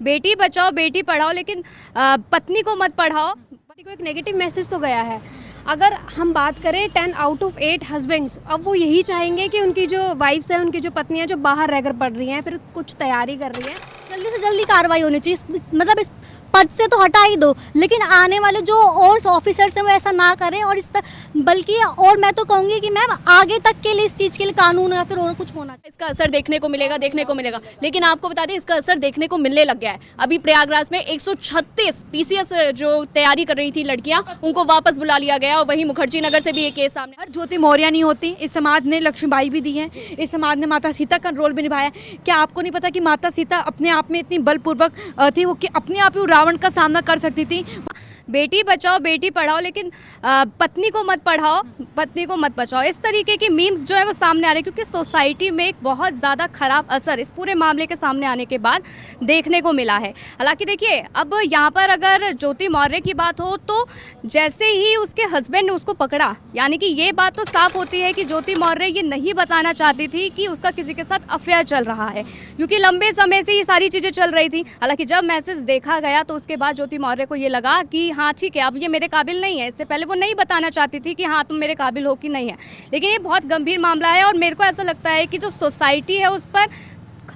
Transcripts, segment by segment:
बेटी बचाओ बेटी पढ़ाओ, लेकिन पत्नी को मत पढ़ाओ। को एक नेगेटिव मैसेज तो गया है। अगर हम बात करें 10 आउट ऑफ 8 हस्बैंड्स, अब वो यही चाहेंगे कि उनकी जो वाइफ्स हैं, उनकी जो पत्नियां जो बाहर रहकर पढ़ रही हैं, फिर कुछ तैयारी कर रही हैं, जल्दी से जल्दी कार्रवाई होनी चाहिए। मतलब इस पद से तो हटा ही दो, लेकिन आने वाले जो और ऑफिसर्स हैं वो ऐसा ना करें। और बल्कि और मैं तो कहूँगी कि मैम आगे तक के लिए इस चीज़ के लिए कानून या फिर और कुछ होना चाहिए। इसका असर देखने को मिलेगा। लेकिन आपको बता दें, इसका असर देखने को मिलने लग गया है। अभी प्रयागराज में 136 पीसीएस जो तैयारी कर रही थी लड़कियां, उनको वापस बुला लिया गया। और वहीं मुखर्जी नगर से भी एक केस सामने। ज्योति मौर्य नहीं होती, इस समाज ने लक्ष्मीबाई भी दी है, इस समाज ने माता सीता का रोल भी निभाया। क्या आपको नहीं पता कि माता सीता अपने आप में इतनी बलपूर्वक थी, वो कि अपने आप ही रावण का सामना कर सकती थी। बेटी बचाओ बेटी पढ़ाओ, लेकिन पत्नी को मत पढ़ाओ, पत्नी को मत बचाओ। इस तरीके की मीम्स जो है वो सामने आ रहे हैं, क्योंकि सोसाइटी में एक बहुत ज़्यादा खराब असर इस पूरे मामले के सामने आने के बाद देखने को मिला है। हालांकि देखिए, अब यहाँ पर अगर ज्योति मौर्य की बात हो तो जैसे ही उसके हस्बैंड ने उसको पकड़ा, यानी कि ये बात तो साफ होती है कि ज्योति मौर्य ये नहीं बताना चाहती थी कि उसका किसी के साथ अफेयर चल रहा है, क्योंकि लंबे समय से ये सारी चीज़ें चल रही थी। हालांकि जब मैसेज देखा गया तो उसके बाद ज्योति मौर्य को ये लगा कि हाँ ठीक है, अब ये मेरे काबिल नहीं है। इससे पहले वो नहीं बताना चाहती थी कि हाँ तुम मेरे काबिल हो कि नहीं है। लेकिन ये बहुत गंभीर मामला है और मेरे को ऐसा लगता है कि जो सोसाइटी है उस पर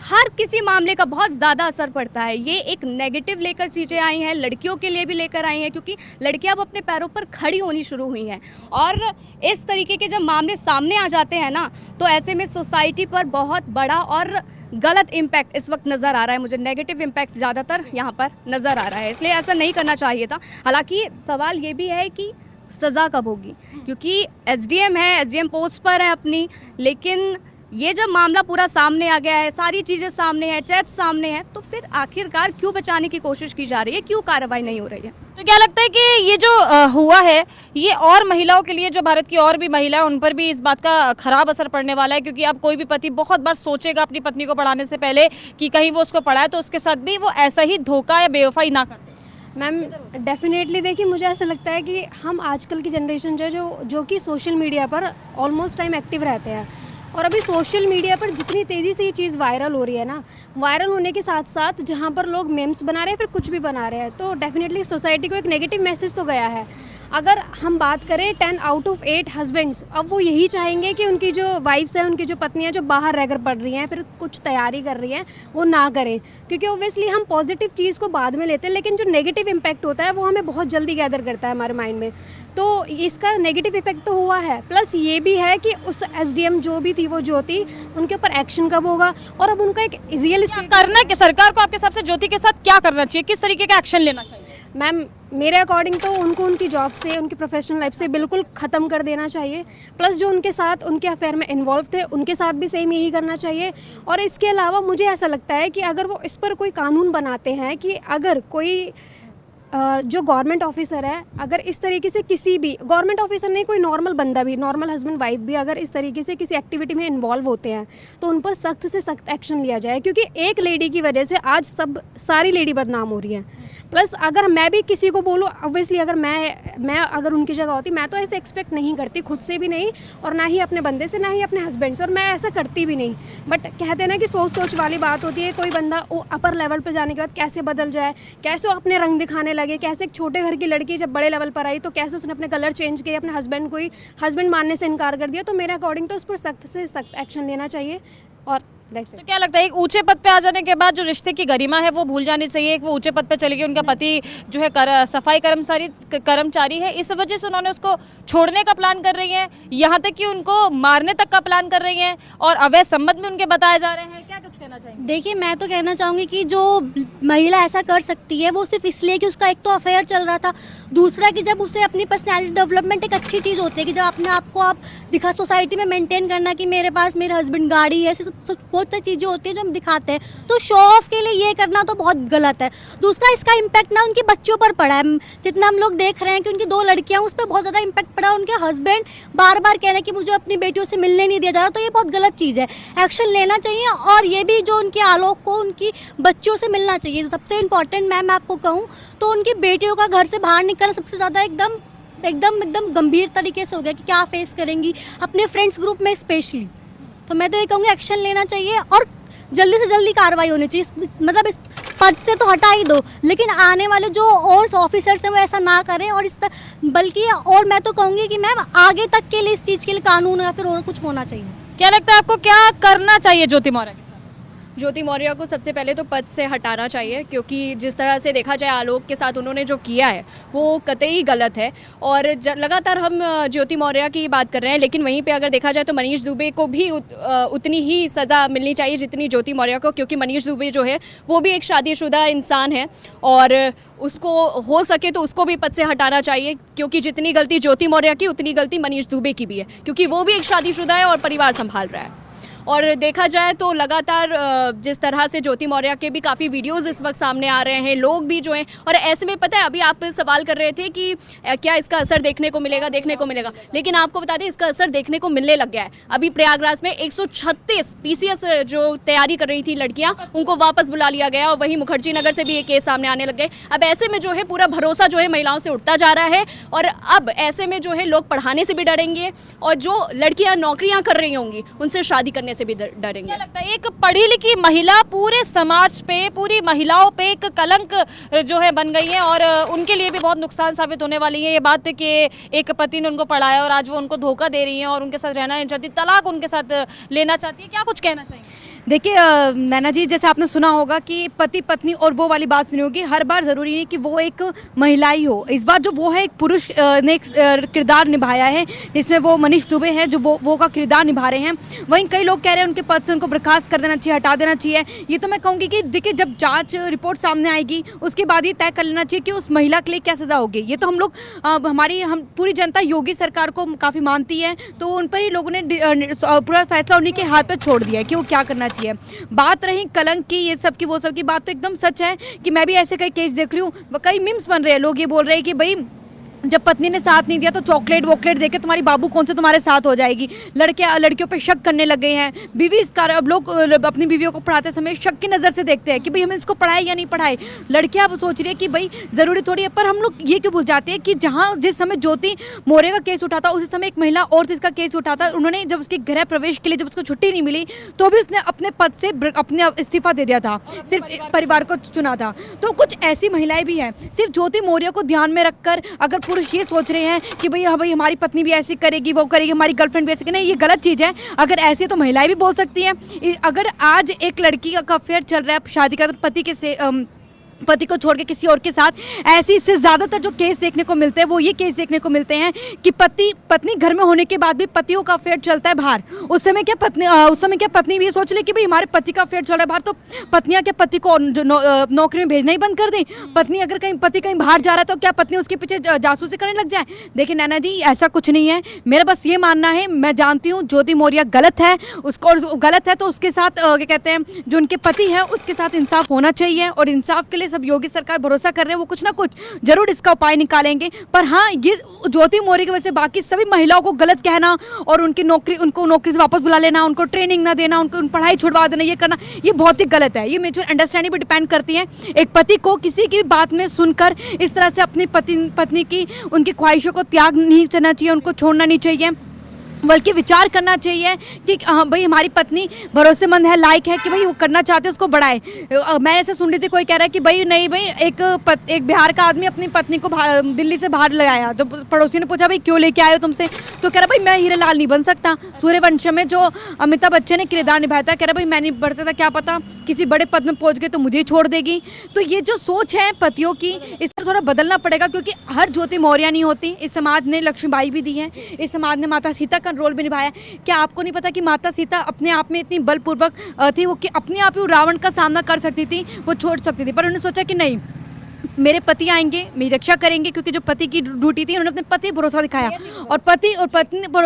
हर किसी मामले का बहुत ज़्यादा असर पड़ता है। ये एक नेगेटिव लेकर चीज़ें आई हैं, लड़कियों के लिए भी लेकर आई हैं, क्योंकि लड़कियां अब अपने पैरों पर खड़ी होनी शुरू हुई हैं। और इस तरीके के जब मामले सामने आ जाते हैं ना, तो ऐसे में सोसाइटी पर बहुत बड़ा और गलत इम्पैक्ट इस वक्त नज़र आ रहा है। मुझे नेगेटिव इम्पैक्ट ज़्यादातर यहाँ पर नज़र आ रहा है, इसलिए ऐसा नहीं करना चाहिए था। हालांकि सवाल ये भी है कि सज़ा कब होगी, क्योंकि एसडीएम है, एसडीएम पोस्ट पर है अपनी, लेकिन ये जब मामला पूरा सामने आ गया है, सारी चीज़ें सामने है, चैट सामने है, तो फिर आखिरकार क्यों बचाने की कोशिश की जा रही है, क्यों कार्रवाई नहीं हो रही है? तो क्या लगता है कि ये जो हुआ है, ये और महिलाओं के लिए, जो भारत की और भी महिला है, उन पर भी इस बात का खराब असर पड़ने वाला है? क्योंकि अब कोई भी पति बहुत बार सोचेगा अपनी पत्नी को पढ़ाने से पहले कि कहीं वो उसको पढ़ाए तो उसके साथ भी वो ऐसा ही धोखा या बेवफाई ना कर दे। मैम डेफिनेटली देखिए, मुझे ऐसा लगता है कि हम आजकल की जनरेशन जो कि सोशल मीडिया पर ऑलमोस्ट टाइम एक्टिव रहते हैं, और अभी सोशल मीडिया पर जितनी तेज़ी से ये चीज़ वायरल हो रही है ना, वायरल होने के साथ साथ जहाँ पर लोग मेम्स बना रहे हैं, फिर कुछ भी बना रहे हैं, तो डेफिनेटली सोसाइटी को एक नेगेटिव मैसेज तो गया है। अगर हम बात करें 10 आउट ऑफ 8 हस्बैंड्स, अब वो यही चाहेंगे कि उनकी जो वाइफ्स हैं, उनकी जो पत्नियां जो बाहर रहकर पढ़ रही हैं, फिर कुछ तैयारी कर रही हैं, वो ना करें। क्योंकि ओब्वियसली हम पॉजिटिव चीज़ को बाद में लेते हैं, लेकिन जो नेगेटिव इम्पैक्ट होता है वो हमें बहुत जल्दी गैदर करता है हमारे माइंड में। तो इसका नेगेटिव इफेक्ट तो हुआ है, प्लस ये भी है कि उस एसडीएम जो भी थी वो ज्योति, उनके ऊपर एक्शन कब होगा, और अब उनका एक रियल करना कि सरकार को आपके हिसाब से ज्योति के साथ क्या करना चाहिए, किस तरीके का एक्शन लेना चाहिए? मैम मेरे अकॉर्डिंग तो उनको उनकी जॉब से, उनकी प्रोफेशनल लाइफ से बिल्कुल ख़त्म कर देना चाहिए। प्लस जो उनके साथ उनके अफेयर में इन्वॉल्व थे, उनके साथ भी सेम यही करना चाहिए। और इसके अलावा मुझे ऐसा लगता है कि अगर वो इस पर कोई कानून बनाते हैं कि अगर कोई जो गवर्नमेंट ऑफिसर है, अगर इस तरीके से किसी भी गवर्नमेंट ऑफिसर नहीं, कोई नॉर्मल बंदा भी, नॉर्मल हस्बैंड वाइफ भी अगर इस तरीके से किसी एक्टिविटी में इन्वॉल्व होते हैं, तो उन पर सख्त से सख्त एक्शन लिया जाए। क्योंकि एक लेडी की वजह से आज सारी लेडी बदनाम हो रही हैं। प्लस अगर मैं भी किसी को बोलूँ, ऑब्वियसली अगर मैं अगर उनकी जगह होती, मैं तो ऐसे एक्सपेक्ट नहीं करती, खुद से भी नहीं, और ना ही अपने बंदे से, ना ही अपने हस्बैंड से, और मैं ऐसा करती भी नहीं। बट कहते हैं ना कि सोच वाली बात होती है, कोई बंदा अपर लेवल पर जाने के बाद कैसे बदल जाए, कैसे वो अपने रंग दिखाने लगे, कैसे एक छोटे घर की लड़की जब बड़े लेवल पर आई तो कैसे उसने अपने कलर चेंज किए, अपने हस्बैंड को ही हस्बैंड मानने से इनकार कर दिया। तो मेरे अकॉर्डिंग तो उस पर सख्त से सख्त एक्शन लेना चाहिए। और तो क्या लगता है, एक ऊंचे पद पे आ जाने के बाद जो रिश्ते की गरिमा है वो भूल जानी चाहिए? एक वो ऊंचे पद पे चली गई, उनका पति जो है सफाई कर्मचारी है, इस वजह से उन्होंने उसको छोड़ने का प्लान कर रही हैं, यहाँ तक कि उनको मारने तक का प्लान कर रही हैं, और अवैध संबंध में उनके बताए जा रहे हैं। क्या कुछ कहना चाहिए? देखिए, मैं तो कहना चाहूँगी कि जो महिला ऐसा कर सकती है वो सिर्फ इसलिए कि उसका एक तो अफेयर चल रहा था, दूसरा कि जब उसे अपनी पर्सनैलिटी डेवलपमेंट एक अच्छी चीज़ होती है कि जब अपने आप को आप दिखा सोसाइटी में मेंटेन करना कि मेरे पास मेरे हस्बैंड गाड़ी है, बहुत सारी चीज़ें होती हैं जो हम दिखाते हैं, तो शो ऑफ के लिए ये करना तो बहुत गलत है। दूसरा, इसका इम्पैक्ट ना उनके बच्चों पर पड़ा है। जितना हम लोग देख रहे हैं कि उनकी 2 लड़कियां, उस पर बहुत ज़्यादा इम्पैक्ट पड़ा। उनके हस्बैंड बार बार कह रहे हैं कि मुझे अपनी बेटियों से मिलने नहीं दिया जा रहा, तो ये बहुत गलत चीज़ है, एक्शन लेना चाहिए। और ये भी जो उनके आलोक को उनकी बच्चों से मिलना चाहिए। सबसे इम्पॉर्टेंट मैं आपको कहूँ तो उनकी बेटियों का घर से बाहर निकलना सबसे ज़्यादा एकदम गंभीर तरीके से हो गया कि क्या फेस करेंगी अपने फ्रेंड्स ग्रुप में स्पेशली। तो मैं तो ये कहूँगी एक्शन लेना चाहिए और जल्दी से जल्दी कार्रवाई होनी चाहिए। मतलब इस पद से तो हटा ही दो, लेकिन आने वाले जो और ऑफिसर्स हैं वो ऐसा ना करें। और बल्कि और मैं तो कहूँगी कि मैम आगे तक के लिए इस चीज़ के लिए कानून या फिर और कुछ होना चाहिए। क्या लगता है आपको, क्या करना चाहिए ज्योति मौर्य के साथ? ज्योति मौर्य को सबसे पहले तो पद से हटाना चाहिए, क्योंकि जिस तरह से देखा जाए आलोक के साथ उन्होंने जो किया है वो कतई गलत है। और लगातार हम ज्योति मौर्य की बात कर रहे हैं, लेकिन वहीं पे अगर देखा जाए तो मनीष दुबे को भी उतनी ही सज़ा मिलनी चाहिए जितनी ज्योति मौर्य को, क्योंकि मनीष दुबे जो है वो भी एक शादीशुदा इंसान है और उसको हो सके तो उसको भी पद से हटाना चाहिए, क्योंकि जितनी गलती ज्योति मौर्य की उतनी गलती मनीष दुबे की भी है, क्योंकि वो भी एक शादीशुदा है और परिवार संभाल रहा है। और देखा जाए तो लगातार जिस तरह से ज्योति मौर्य के भी काफ़ी वीडियोस इस वक्त सामने आ रहे हैं, लोग भी जो हैं, और ऐसे में पता है अभी आप सवाल कर रहे थे कि क्या इसका असर देखने को मिलेगा, लेकिन आपको बता दें इसका असर देखने को मिलने लग गया है। अभी प्रयागराज में 136 पीसीएस जो तैयारी कर रही थी लड़कियां, उनको वापस बुला लिया गया और वहीं मुखर्जी नगर से भी ये केस सामने आने लग गए। अब ऐसे में जो है पूरा भरोसा जो है महिलाओं से उठता जा रहा है, और अब ऐसे में जो है लोग पढ़ाने से भी डरेंगे और जो लड़कियाँ नौकरियाँ कर रही होंगी उनसे शादी करने से भी डरेंगे। क्या लगता है एक पढ़ी लिखी महिला पूरे समाज पे, पूरी महिलाओं पे एक कलंक जो है बन गई है और उनके लिए भी बहुत नुकसान साबित होने वाली है ये बात कि एक पति ने उनको पढ़ाया और आज वो उनको धोखा दे रही है और उनके साथ रहना नहीं चाहती, तलाक उनके साथ लेना चाहती है। क्या कुछ कहना चाहिए? देखिए नैना जी, जैसे आपने सुना होगा कि पति पत्नी और वो वाली बात सुनी होगी, हर बार ज़रूरी नहीं कि वो एक महिला ही हो। इस बार जो वो है एक पुरुष ने एक किरदार निभाया है, जिसमें वो मनीष दुबे हैं जो वो का किरदार निभा रहे हैं। वहीं कई लोग कह रहे हैं उनके पद से उनको बर्खास्त कर देना चाहिए, हटा देना चाहिए। ये तो मैं कहूँगी कि देखिए जब जाँच रिपोर्ट सामने आएगी उसके बाद ही तय कर लेना चाहिए कि उस महिला के लिए क्या सज़ा होगी। ये तो हम लोग हम पूरी जनता योगी सरकार को काफ़ी मानती है, तो उन पर ही लोगों ने पूरा फैसला उन्हीं के हाथ पर छोड़ दिया है कि वो क्या करना चाहिए। बात रही कलंक की, ये सब की वो सब की, बात तो एकदम सच है कि मैं भी ऐसे कई केस देख रही हूँ। कई मीम्स बन रहे हैं, लोग ये बोल रहे हैं कि भाई जब पत्नी ने साथ नहीं दिया तो चॉकलेट वॉकलेट देके तुम्हारी बाबू कौन से तुम्हारे साथ हो जाएगी। लड़कियों पे शक करने लग गए हैं। बीवी इस कारण अब लोग अपनी बीवियों को पढ़ाते समय शक की नज़र से देखते हैं कि भाई हमें इसको पढ़ाए या नहीं पढ़ाए। लड़कियां अब सोच रही है कि भाई ज़रूरी थोड़ी है, पर हम लोग ये क्यों भूल जाते हैं कि जहाँ जिस समय ज्योति मौर्य का केस उठा था उसी समय एक महिला और इसका केस उठा था। उन्होंने जब उसके गृह प्रवेश के लिए जब उसको छुट्टी नहीं मिली तो भी उसने अपने पद से अपने इस्तीफा दे दिया था, सिर्फ परिवार को चुना था। तो कुछ ऐसी महिलाएं भी हैं, सिर्फ ज्योति मौर्य को ध्यान में रखकर अगर पुरुष ये सोच रहे हैं कि भाई हाँ भाई हमारी पत्नी भी ऐसी करेगी, वो करेगी, हमारी गर्लफ्रेंड भी ऐसी करेगी, नहीं, ये गलत चीज़ है। अगर ऐसे तो महिलाएं भी बोल सकती हैं। अगर आज एक लड़की का अफेयर चल रहा है शादी का, तो पति को छोड़ के किसी और के साथ, ऐसे इससे ज़्यादातर जो केस देखने को मिलते हैं वो ये केस देखने को मिलते हैं कि पत्नी घर में होने के बाद भी पतियों का अफेयर चलता है बाहर। उस समय क्या पत्नी भी ये सोच ले कि भाई हमारे पति का अफेयर चल रहा है बाहर, तो पत्नियां क्या पति को नौकरी में भेजना ही बंद कर दें? पत्नी अगर पति कहीं बाहर जा रहा है तो क्या पत्नी उसके पीछे जासूसी करने लग जाए? देखिए नैना जी, ऐसा कुछ नहीं है। मेरा बस ये मानना है, मैं जानती हूँ ज्योति मौर्य गलत है, उसको और गलत है तो उसके साथ क्या कहते हैं, जो उनके पति हैं उसके साथ इंसाफ होना चाहिए, और इंसाफ के लिए सब योगी सरकार भरोसा कर रहे हैं, वो कुछ ना कुछ जरूर इसका उपाय निकालेंगे। पर हाँ, ये ज्योति मौर्य की वजह से बाकी सभी महिलाओं को गलत कहना और उनको नौकरी से वापस बुला लेना, उनको ट्रेनिंग ना देना, उनको पढ़ाई छुड़वा देना, ये करना, ये बहुत ही गलत है। ये म्यूचुअल अंडरस्टैंडिंग पर डिपेंड करती है। एक पति को किसी की बात में सुनकर इस तरह से अपनी पत्नी की उनकी ख्वाहिशों को त्याग नहीं करना चाहिए, उनको छोड़ना नहीं चाहिए, बल्कि विचार करना चाहिए कि हाँ भाई हमारी पत्नी भरोसेमंद है, लायक है कि भाई वो करना चाहते हैं उसको बढ़ाए। मैं ऐसे सुन रही थी, कोई कह रहा है कि भाई नहीं भाई, एक बिहार का आदमी अपनी पत्नी को दिल्ली से बाहर ले आया, तो पड़ोसी ने पूछा भाई क्यों लेके आए हो तुमसे, तो कह रहा भाई मैं हीरे लाल नहीं बन सकता। सूर्यवंशम में जो अमिताभ बच्चन ने किरदार निभाया था, कह रहा भाई मैं नहीं बढ़ सकता, क्या पता किसी बड़े पद में पहुंच गए तो मुझे ही छोड़ देगी। तो ये जो सोच है पतियों की, इस पर थोड़ा बदलना पड़ेगा, क्योंकि हर ज्योति मौर्य नहीं होती। इस समाज ने लक्ष्मीबाई भी दी है, इस समाज ने माता सीता का रोल भी निभाया। क्या आपको नहीं पता कि माता सीता अपने आप में इतनी बलपूर्वक थी, वो कि अपने आप ही रावण का सामना कर सकती थी, वो छोड़ सकती थी, पर उन्होंने सोचा कि नहीं, मेरे पति आएंगे, मेरी रक्षा करेंगे, क्योंकि जो पति की ड्यूटी थी उन्होंने अपने पति भरोसा दिखाया, और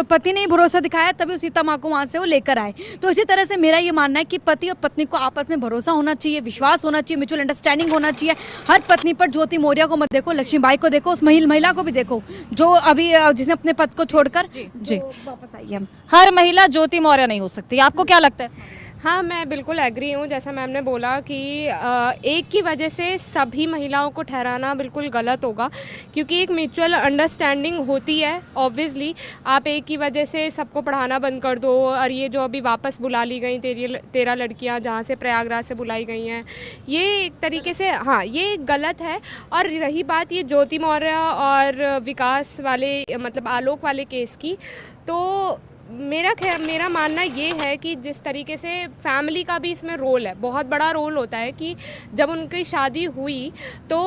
पति ने भरोसा दिखाया, तभी सीता माँ को वहाँ से वो लेकर आए। तो इसी तरह से मेरा ये मानना है कि पति और पत्नी को आपस में भरोसा होना चाहिए, विश्वास होना चाहिए, म्यूचुअल अंडरस्टैंडिंग होना चाहिए। हर पत्नी पर ज्योति मौर्य को मत देखो, लक्ष्मीबाई को देखो, उस महिला को भी देखो जो अभी जिसने अपने पद को छोड़कर जी वापस आई है। हर महिला ज्योति मौर्य नहीं हो सकती, आपको क्या लगता है? हाँ, मैं बिल्कुल एग्री हूँ। जैसा मैम ने बोला कि एक की वजह से सभी महिलाओं को ठहराना बिल्कुल गलत होगा, क्योंकि एक म्यूचुअल अंडरस्टैंडिंग होती है। ऑब्वियसली आप एक की वजह से सबको पढ़ाना बंद कर दो, और ये जो अभी वापस बुला ली गई 13 लड़कियाँ जहाँ से प्रयागराज से बुलाई गई हैं, ये एक तरीके से हाँ, ये गलत है। और रही बात ये ज्योति मौर्य और विकास वाले मतलब आलोक वाले केस की, तो मेरा मानना ये है कि जिस तरीके से फैमिली का भी इसमें रोल है, बहुत बड़ा रोल होता है कि जब उनकी शादी हुई तो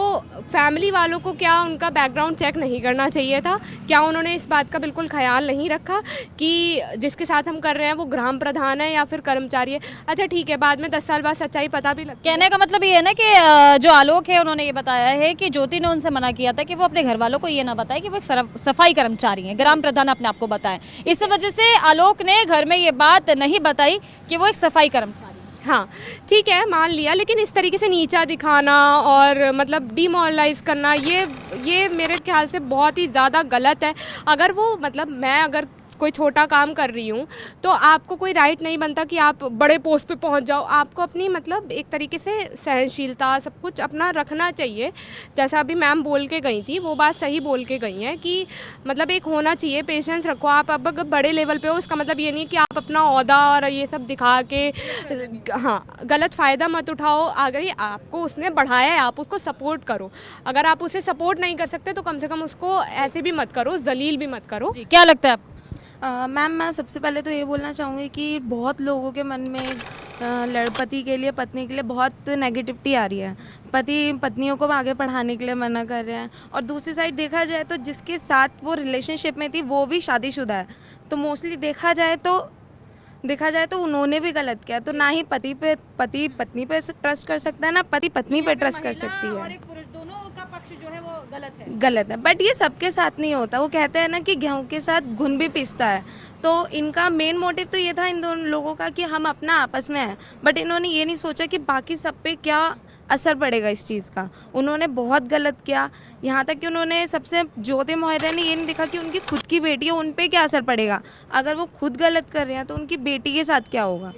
फैमिली वालों को क्या उनका बैकग्राउंड चेक नहीं करना चाहिए था? क्या उन्होंने इस बात का बिल्कुल ख्याल नहीं रखा कि जिसके साथ हम कर रहे हैं वो ग्राम प्रधान है या फिर कर्मचारी है? अच्छा ठीक है, बाद में 10 साल बाद सच्चाई पता भी लगती है। कहने का मतलब ये है ना कि जो आलोक है उन्होंने ये बताया है कि ज्योति ने उनसे मना किया था कि वो अपने घर वालों को ये ना बताए कि वो एक सफाई कर्मचारी हैं, ग्राम प्रधान अपने आप को बताएं। इस वजह से आलोक ने घर में ये बात नहीं बताई कि वो एक सफाई कर्मचारी है। हाँ ठीक है, मान लिया, लेकिन इस तरीके से नीचा दिखाना और मतलब डिमोरलाइज करना, ये मेरे ख्याल से बहुत ही ज़्यादा गलत है। अगर वो मतलब मैं अगर कोई छोटा काम कर रही हूँ तो आपको कोई राइट नहीं बनता कि आप बड़े पोस्ट पे पहुँच जाओ। आपको अपनी मतलब एक तरीके से सहनशीलता सब कुछ अपना रखना चाहिए। जैसा अभी मैम बोल के गई थी, वो बात सही बोल के गई हैं कि मतलब एक होना चाहिए, पेशेंस रखो। आप अब अगर बड़े लेवल पे हो, इसका मतलब ये नहीं कि आप अपना ओहदा और ये सब दिखा के हाँ गलत फ़ायदा मत उठाओ। अगर आपको उसने बढ़ाया है, आप उसको सपोर्ट करो। अगर आप उसे सपोर्ट नहीं कर सकते तो कम से कम उसको ऐसे भी मत करो, जलील भी मत करो। क्या लगता है आपको? मैम मैं सबसे पहले तो ये बोलना चाहूँगी कि बहुत लोगों के मन में पति के लिए पत्नी के लिए बहुत नेगेटिविटी आ रही है। पति पत्नियों को आगे पढ़ाने के लिए मना कर रहे हैं, और दूसरी साइड देखा जाए तो जिसके साथ वो रिलेशनशिप में थी वो भी शादीशुदा है। तो मोस्टली देखा जाए तो उन्होंने भी गलत किया। तो ना ही पति पत्नी पे ट्रस्ट कर सकता है, ना पति पत्नी पे ट्रस्ट कर सकती है। दोनों का पक्ष जो है वो गलत है। बट ये सबके साथ नहीं होता। वो कहते हैं ना कि गेहूं के साथ घुन भी पिसता है। तो इनका मेन मोटिव तो ये था इन दोनों लोगों का कि हम अपना आपस में हैं, बट इन्होंने ये नहीं सोचा कि बाकी सब पे क्या असर पड़ेगा इस चीज़ का। उन्होंने बहुत गलत किया। यहाँ तक कि उन्होंने सबसे ज्योति मौर्य ने ये नहीं देखा कि उनकी खुद की बेटी है, उन पे क्या असर पड़ेगा। अगर वो खुद गलत कर रहे हैं तो उनकी बेटी के साथ क्या होगा।